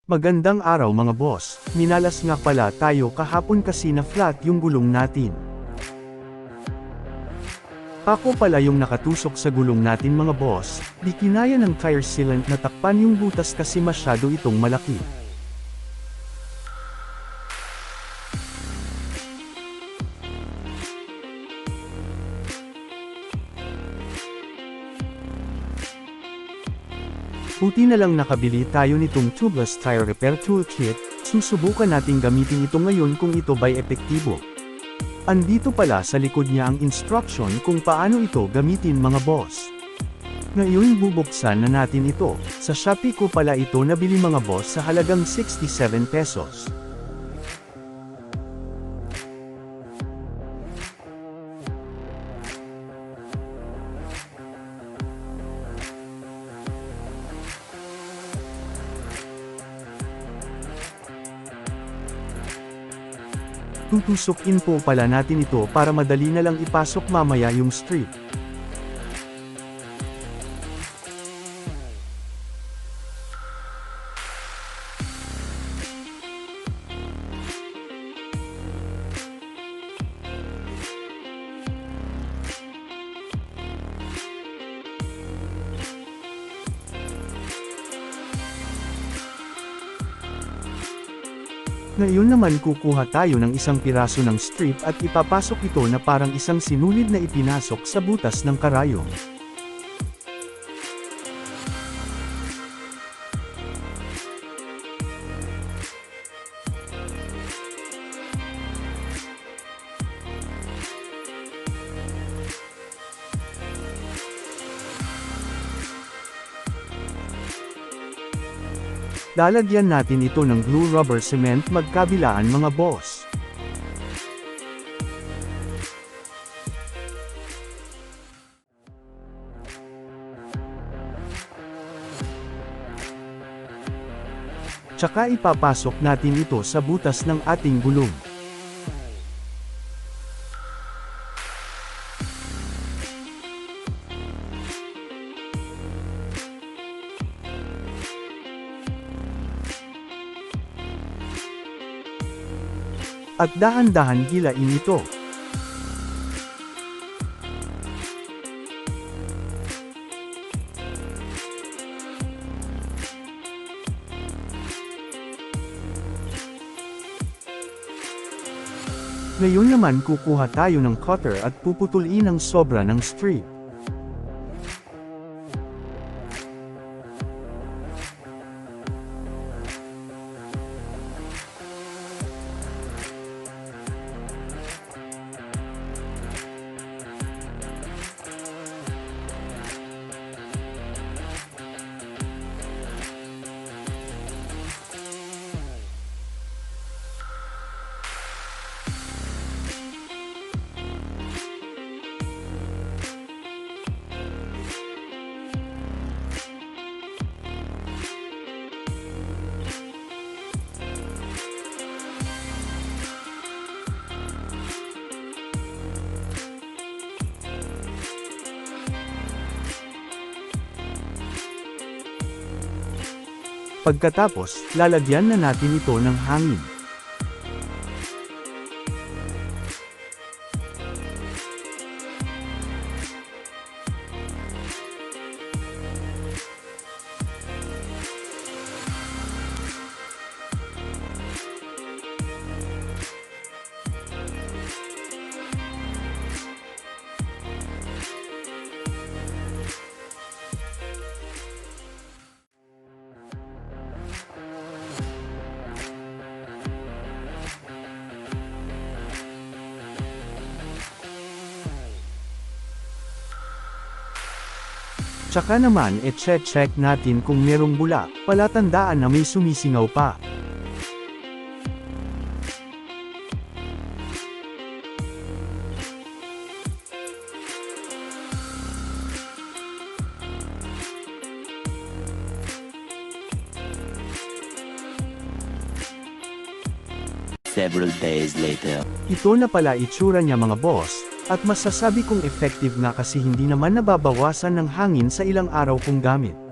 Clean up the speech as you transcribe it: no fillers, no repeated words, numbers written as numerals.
Magandang araw mga boss, minalas nga pala tayo kahapon kasi na flat yung gulong natin. Ako pala yung nakatusok sa gulong natin mga boss, di kinaya ng tire sealant na takpan yung butas kasi masyado itong malaki. Buti na lang nakabili tayo nitong tubeless tire repair toolkit, susubukan nating gamitin ito ngayon kung ito ba'y epektibo. Andito pala sa likod niya ang instruction kung paano ito gamitin mga boss. Ngayon bubuksan na natin ito, sa Shopee ko pala ito nabili mga boss sa halagang 67 pesos. Tutusukin po pala natin ito para madali na lang ipasok mamaya yung strip. Ngayon naman kukuha tayo ng isang piraso ng strip at ipapasok ito na parang isang sinulid na ipinasok sa butas ng karayom. Lalagyan natin ito ng glue rubber cement magkabilaan mga boss. Tsaka ipapasok natin ito sa butas ng ating gulong. At dahan-dahan hilain ito. Ngayon naman kukuha tayo ng cutter at puputulin ang sobra ng strip. Pagkatapos, lalagyan na natin ito ng hangin. Tsaka naman check natin kung merong bula, palatandaan na may sumisingaw pa. Several days later. Ito na pala itsura niya mga boss, at masasabi kong effective nga kasi hindi naman nababawasan ng hangin sa ilang araw kong gamit.